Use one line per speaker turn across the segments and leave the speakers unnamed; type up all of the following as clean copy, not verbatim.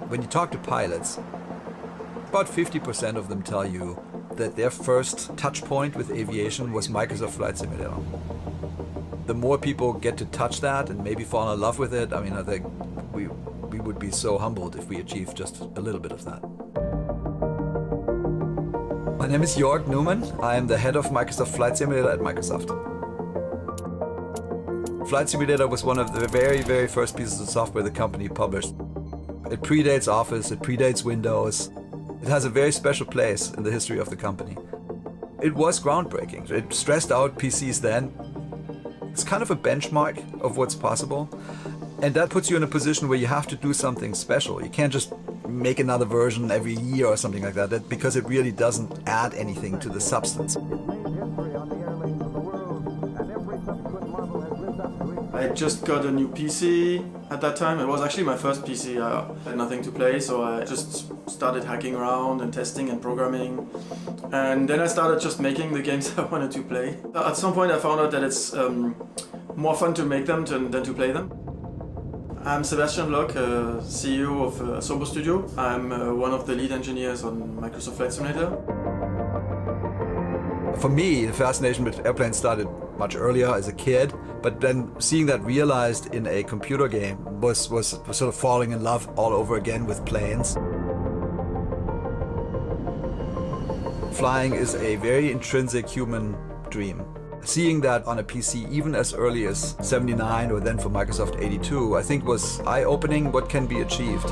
When you talk to pilots, about 50% of them tell you that their first touch point with aviation was Microsoft Flight Simulator. The more people get to touch that and maybe fall in love with it, I mean, I think we would be so humbled if we achieved just a little bit of that. My name is Jörg Newman. I am the head of Microsoft Flight Simulator at Microsoft. Flight Simulator was one of the very, very first pieces of software the company published. It predates Office, it predates Windows. It has a very special place in the history of the company. It was groundbreaking. It stressed out PCs then. It's kind of a benchmark of what's possible. And that puts you in a position where you have to do something special. You can't just make another version every year or something like that, because it really doesn't add anything to the substance.
I just got a new PC at that time. It was actually my first PC. I had nothing to play, so I just started hacking around and testing and programming. And then I started just making the games I wanted to play. At some point I found out that it's more fun to make them than to play them. I'm Sebastian Bloch, CEO of Sobo Studio. I'm one of the lead engineers on Microsoft Flight Simulator.
For me, the fascination with airplanes started much earlier as a kid, but then seeing that realized in a computer game was sort of falling in love all over again with planes. Flying is a very intrinsic human dream. Seeing that on a PC even as early as 79 or then for Microsoft 82, I think was eye-opening what can be achieved.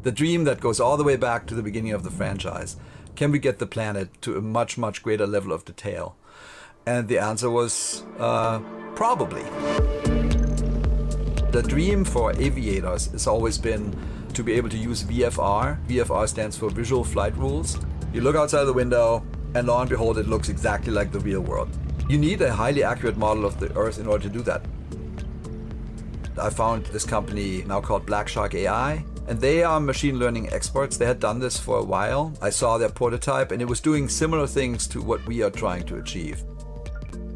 The dream that goes all the way back to the beginning of the franchise. Can we get the planet to a much, much greater level of detail? And the answer was probably. The dream for aviators has always been to be able to use VFR. VFR stands for Visual Flight Rules. You look outside the window, and lo and behold, it looks exactly like the real world. You need a highly accurate model of the Earth in order to do that. I found this company now called Black Shark AI, and they are machine learning experts. They had done this for a while. I saw their prototype, and it was doing similar things to what we are trying to achieve.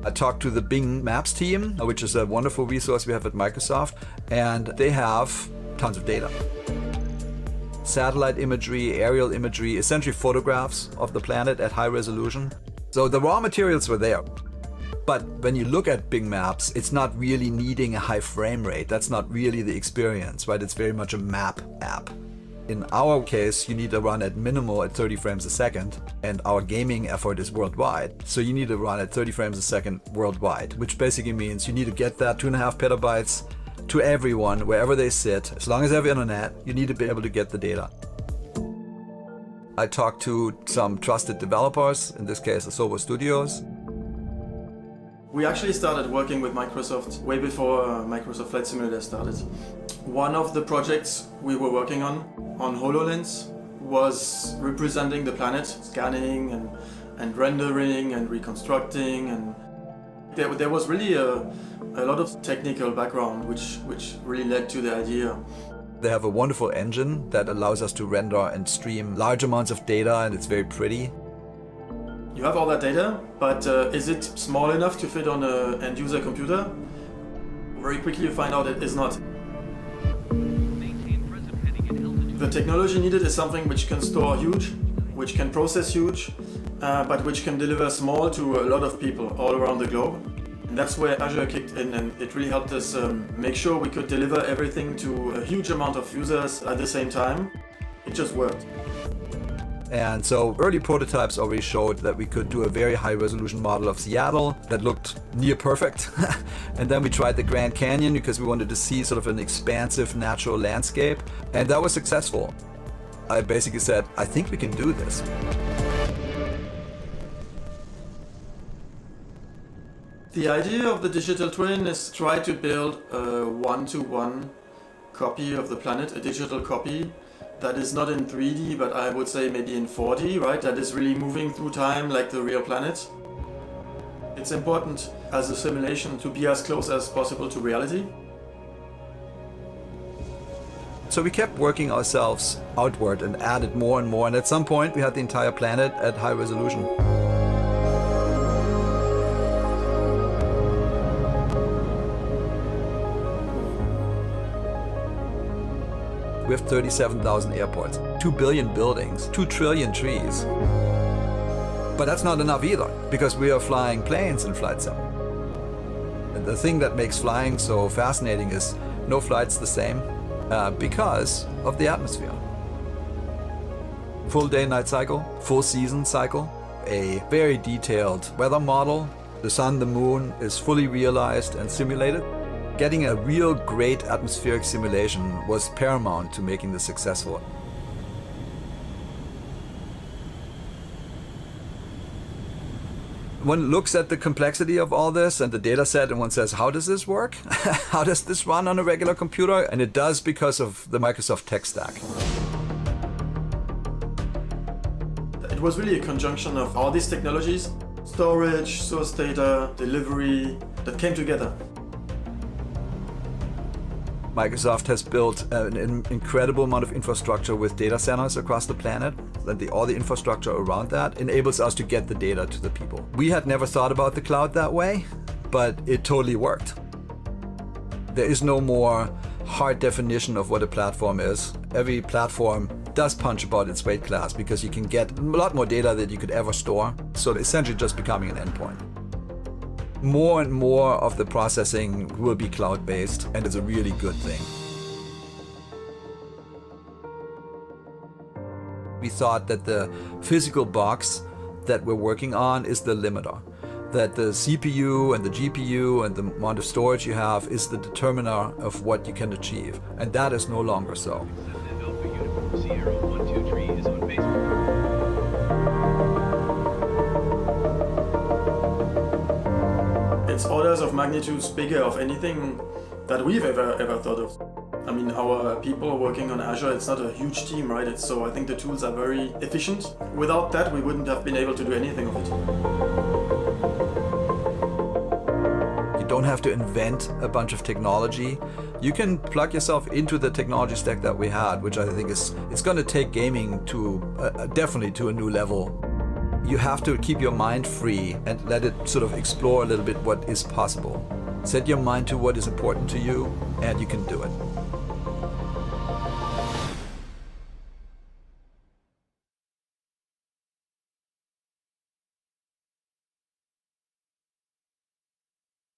I talked to the Bing Maps team, which is a wonderful resource we have at Microsoft, and they have tons of data. Satellite imagery, aerial imagery, essentially photographs of the planet at high resolution. So the raw materials were there. But when you look at Bing Maps, it's not really needing a high frame rate. That's not really the experience, right? It's very much a map app. In our case, you need to run at minimal at 30 frames a second, and our gaming effort is worldwide. So you need to run at 30 frames a second worldwide, which basically means you need to get that 2.5 petabytes to everyone, wherever they sit. As long as they have internet, you need to be able to get the data. I talked to some trusted developers, in this case, the Sobo Studios.
We actually started working with Microsoft way before Microsoft Flight Simulator started. One of the projects we were working on HoloLens, was representing the planet, scanning and rendering and reconstructing, and there was really a lot of technical background which really led to the idea.
They have a wonderful engine that allows us to render and stream large amounts of data, and it's very pretty.
You have all that data, but is it small enough to fit on an end-user computer? Very quickly you find out it is not. The technology needed is something which can store huge, which can process huge, but which can deliver small to a lot of people all around the globe. And that's where Azure kicked in, and it really helped us make sure we could deliver everything to a huge amount of users at the same time. It just worked.
And so early prototypes already showed that we could do a very high resolution model of Seattle that looked near perfect. And then we tried the Grand Canyon because we wanted to see sort of an expansive natural landscape. And that was successful. I basically said, I think we can do this.
The idea of the digital twin is try to build a one-to-one copy of the planet, a digital copy that is not in 3D, but I would say maybe in 4D, right? That is really moving through time like the real planet. It's important as a simulation to be as close as possible to reality.
So we kept working ourselves outward and added more and more, and at some point we had the entire planet at high resolution. We have 37,000 airports, 2 billion buildings, 2 trillion trees. But that's not enough either, because we are flying planes in flight sim. And the thing that makes flying so fascinating is no flight's the same because of the atmosphere. Full day-night cycle, full season cycle, a very detailed weather model. The sun, the moon is fully realized and simulated. Getting a real great atmospheric simulation was paramount to making this successful. One looks at the complexity of all this and the data set and one says, how does this work? How does this run on a regular computer? And it does because of the Microsoft tech stack.
It was really a conjunction of all these technologies, storage, source data, delivery, that came together.
Microsoft has built an incredible amount of infrastructure with data centers across the planet, and all the infrastructure around that enables us to get the data to the people. We had never thought about the cloud that way, but it totally worked. There is no more hard definition of what a platform is. Every platform does punch above its weight class because you can get a lot more data than you could ever store, so essentially just becoming an endpoint. More and more of the processing will be cloud-based, and it's a really good thing. We thought that the physical box that we're working on is the limiter, that the CPU and the GPU and the amount of storage you have is the determiner of what you can achieve, and that is no longer so.
It's orders of magnitudes bigger of anything that we've ever thought of. I mean, our people working on Azure, it's not a huge team, right? So I think the tools are very efficient. Without that, we wouldn't have been able to do anything of it.
You don't have to invent a bunch of technology. You can plug yourself into the technology stack that we had, which I think it's going to take gaming to definitely to a new level. You have to keep your mind free and let it sort of explore a little bit what is possible. Set your mind to what is important to you, and you can do it.